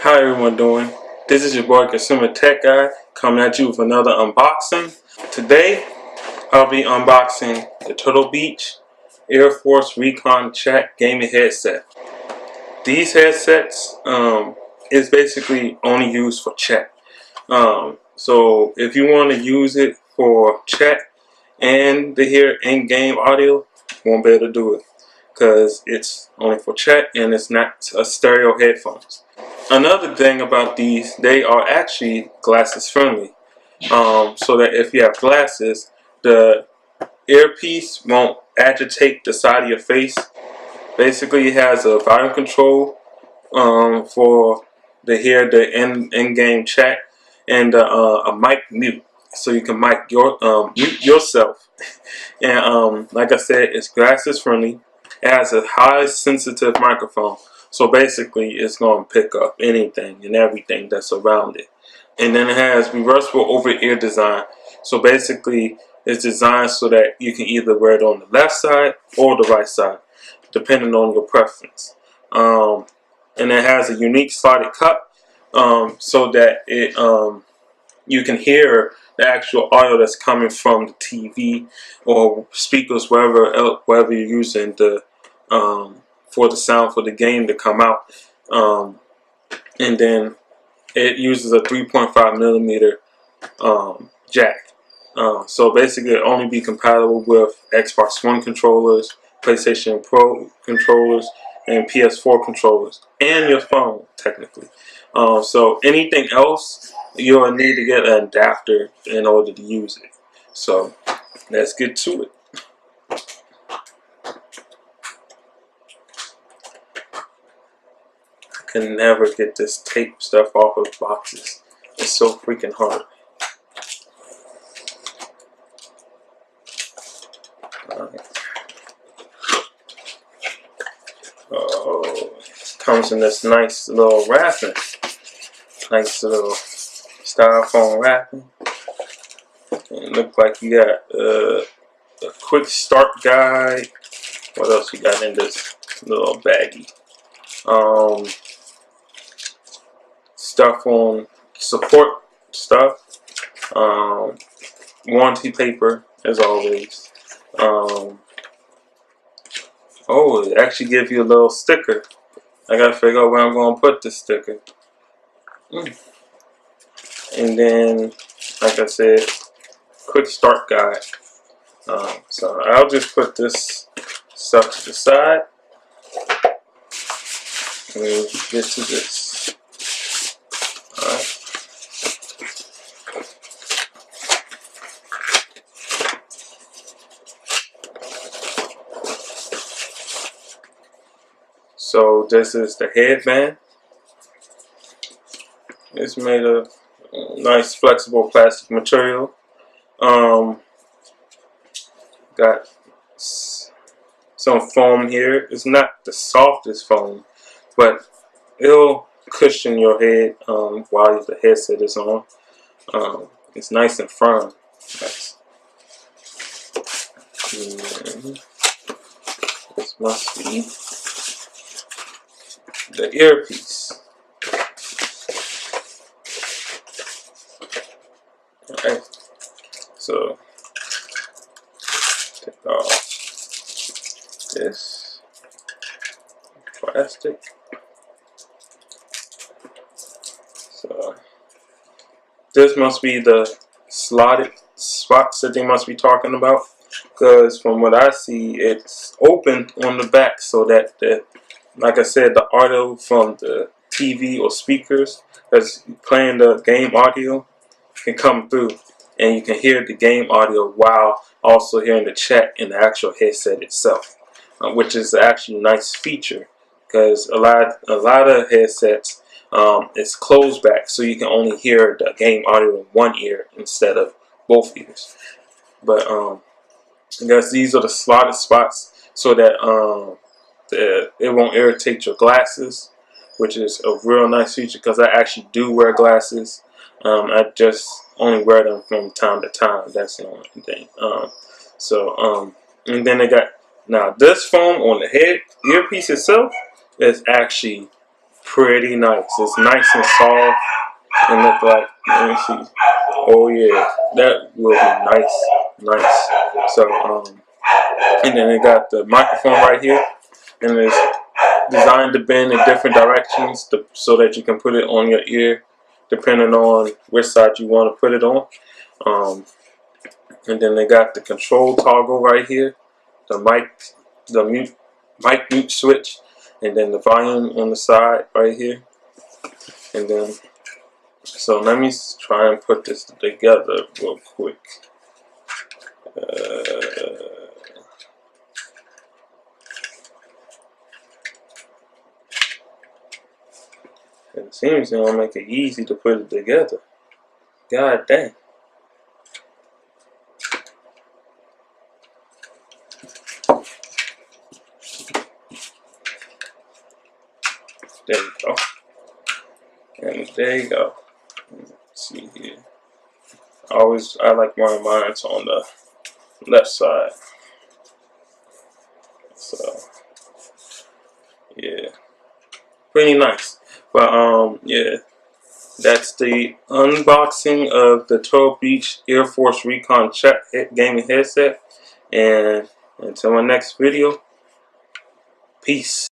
How everyone doing? This is your boy Consumer Tech Guy coming at you with another unboxing. Today I'll be unboxing the Turtle Beach Air Force Recon Chat gaming headset. These headsets is basically only used for chat. So if you want to use it for chat and to hear in-game audio, you won't be able to do it because it's only for chat and it's not a stereo headphones. Another thing about these, they are actually glasses friendly. So that if you have glasses, the earpiece won't agitate the side of your face. Basically, it has a volume control for to hear the in-game chat and a mic mute, so you can mute yourself. And like I said, it's glasses friendly. It has a high sensitive microphone. So basically, it's going to pick up anything and everything that's around it. And then it has reversible over-ear design. So basically, it's designed so that you can either wear it on the left side or the right side, depending on your preference. And it has a unique slotted cup, so that you can hear the actual audio that's coming from the TV or speakers, wherever you're using the for the sound for the game to come out. And then it uses a 3.5 millimeter jack. So basically it'll only be compatible with Xbox One controllers, PlayStation Pro controllers, and PS4 controllers, and your phone technically. So anything else, you'll need to get an adapter in order to use it. So let's get to it. I can never get this tape stuff off of boxes. It's so freaking hard. Oh, it comes in this nice little wrapping. Nice little styrofoam wrapping. And it looks like you got a quick start guide. What else you got in this little baggie? Stuff on support stuff. Warranty paper as always. Oh, it actually gives you a little sticker. I gotta figure out where I'm gonna put this sticker. And then, like I said, quick start guide. So I'll just put this stuff to the side and get to this. Alright. So this is the headband. It's made of nice flexible plastic material. Got some foam here. It's not the softest foam, but it'll cushion your head while the headset is on. It's nice and firm. Nice. And this must be the earpiece. Alright, so take off this plastic. So this must be the slotted spots that they must be talking about, because from what I see, it's open on the back so that like I said, the audio from the TV or speakers that's playing the game audio can come through, and you can hear the game audio while also hearing the chat in the actual headset itself, which is actually a nice feature, because a lot of headsets it's closed back, so you can only hear the game audio in one ear instead of both ears. But I guess these are the slotted spots so that it won't irritate your glasses, which is a real nice feature, because I actually do wear glasses. I just only wear them from time to time. That's the only thing. And then they got, now this foam on the head earpiece itself is actually pretty nice. It's nice and soft and look like, let me see. Oh yeah, that will be nice. So and then it got the microphone right here, and it's designed to bend in different directions so that you can put it on your ear depending on which side you want to put it on. And then they got the control toggle right here, the mic mute switch, and then the volume on the side right here. And then, so let me try and put this together real quick. It seems they don't make it easy to put it together. God dang. There you go. And there you go. Let's see here. I like my mine's on the left side. So yeah, pretty nice. But yeah, that's the unboxing of the Turtle Beach Air Force Recon gaming headset. And until my next video, peace.